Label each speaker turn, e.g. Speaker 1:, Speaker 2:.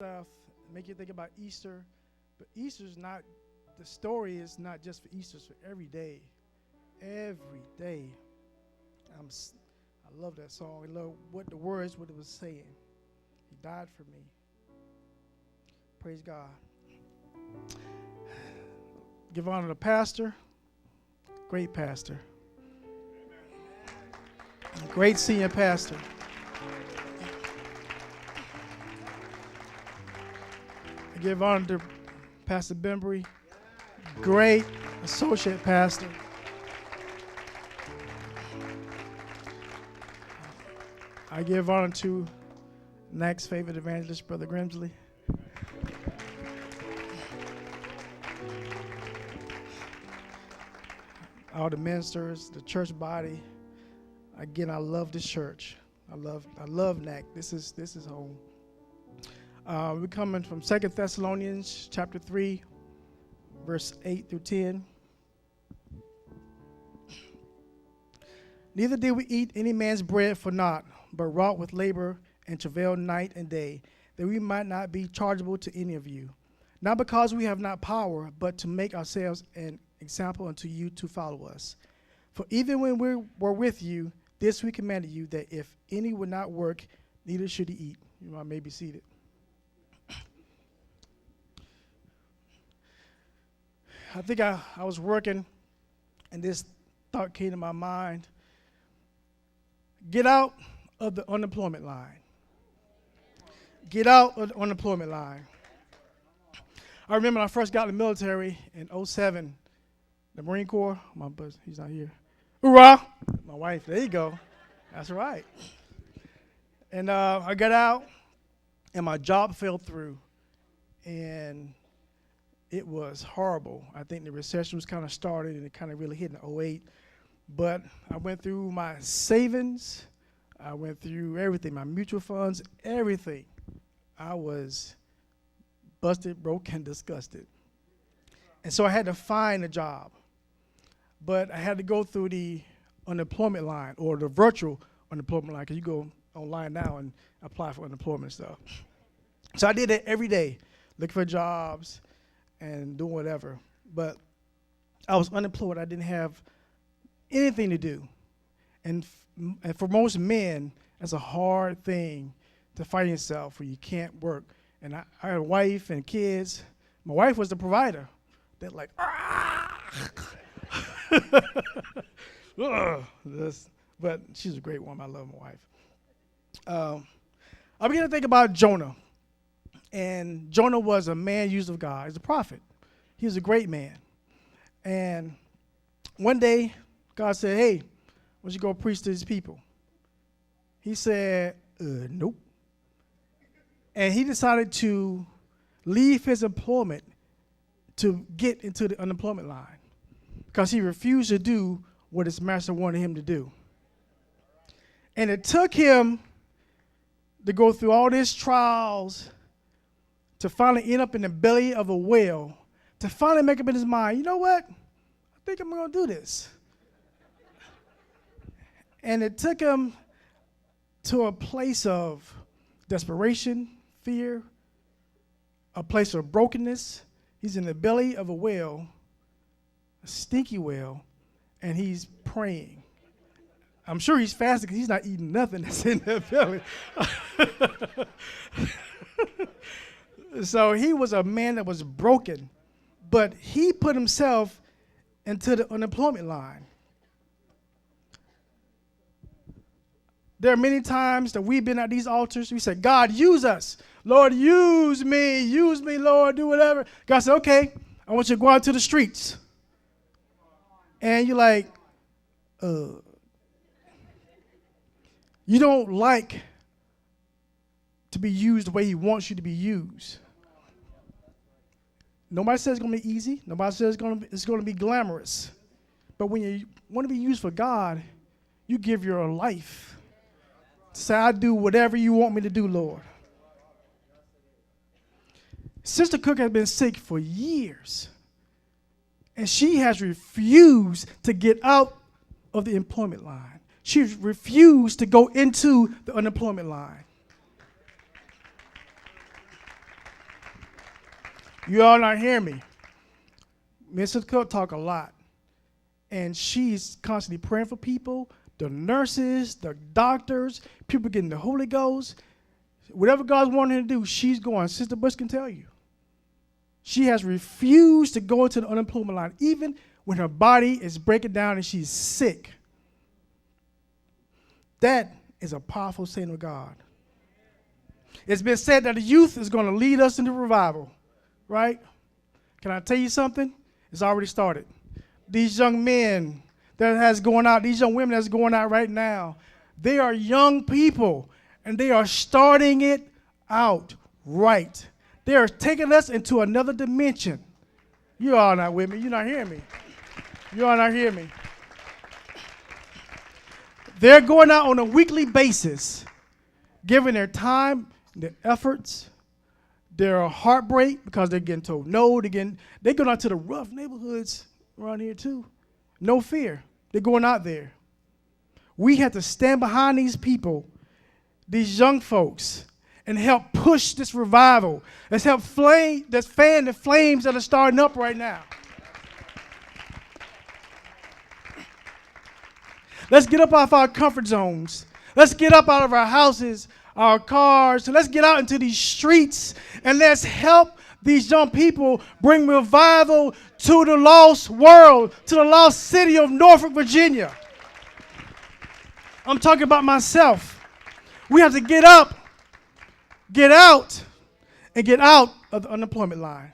Speaker 1: stuff, make you think about Easter. But Easter's not, the story is not just for Easter, it's for every day. Every day. I love that song. I love what the words, what it was saying. He died for me. Praise God. Give honor to the pastor. Great pastor. Great senior pastor. I give honor to Pastor Bembry. Great associate pastor. I give honor to next favorite evangelist, Brother Grimsley. All the ministers, the church body. Again, I love this church. I love NAC. This is home. We're coming from 2 Thessalonians chapter 3, verse 8 through 10. Neither did we eat any man's bread for naught, but wrought with labor and travailed night and day, that we might not be chargeable to any of you. Not because we have not power, but to make ourselves an example unto you to follow us. For even when we were with you, this we commanded you, that if any would not work, neither should he eat. You may be seated. I think I was working, and this thought came to my mind. Get out of the unemployment line. Get out of the unemployment line. I remember when I first got in the military in 2007, the Marine Corps, he's not here. Hoorah! My wife, there you go. That's right. And I got out, and my job fell through, and it was horrible. I think the recession was kind of started, and it kind of really hit in 2008. But I went through my savings. I went through everything, my mutual funds, everything. I was busted, broke, and disgusted. And so I had to find a job. But I had to go through the unemployment line, or the virtual unemployment line, because you go online now and apply for unemployment stuff. So I did that every day, looking for jobs and doing whatever. But I was unemployed. I didn't have anything to do. And for most men, that's a hard thing to find yourself when you can't work. And I had a wife and kids. My wife was the provider. They're like, but she's a great woman. I love my wife. I began to think about Jonah. And Jonah was a man used of God. He's a prophet. He was a great man. And one day, God said, hey, why don't you go preach to these people? He said, nope. And he decided to leave his employment to get into the unemployment line because he refused to do what his master wanted him to do. And it took him to go through all these trials to finally end up in the belly of a whale, to finally make up in his mind, you know what? I think I'm going to do this. And it took him to a place of desperation, fear, a place of brokenness. He's in the belly of a whale, a stinky whale, and he's praying. I'm sure he's fasting because he's not eating nothing that's in that belly. So he was a man that was broken, but he put himself into the unemployment line. There are many times that we've been at these altars. We said, God, use us. Lord, use me, Lord, do whatever. God said, okay, I want you to go out to the streets. And you're like, you don't like to be used the way he wants you to be used. Nobody says it's going to be easy. Nobody says it's going to be glamorous. But when you want to be used for God, you give your life. Say, I do whatever you want me to do, Lord. Sister Cook has been sick for years. And she has refused to get out of the employment line. She refused to go into the unemployment line. You all not hear me. Mrs. Cook talk a lot. And she's constantly praying for people, the nurses, the doctors, people getting the Holy Ghost. Whatever God's wanting her to do, she's going. Sister Bush can tell you. She has refused to go into the unemployment line, even when her body is breaking down and she's sick. That is a powerful saying of God. It's been said that the youth is going to lead us into revival, right? Can I tell you something? It's already started. These young men that has going out, these young women that's going out right now, they are young people, and they are starting it out right. They are taking us into another dimension. You all not with me. You're not hearing me. You all not hearing me. They're going out on a weekly basis, giving their time, their efforts, their heartbreak because they're getting told no. They're going out to the rough neighborhoods around here too. No fear. They're going out there. We have to stand behind these people, these young folks, and help push this revival. Let's help fan the flames that are starting up right now. Let's get up off our comfort zones. Let's get up out of our houses, our cars. Let's get out into these streets, and let's help these young people bring revival to the lost world, to the lost city of Norfolk, Virginia. I'm talking about myself. We have to get up, get out, and get out of the unemployment line.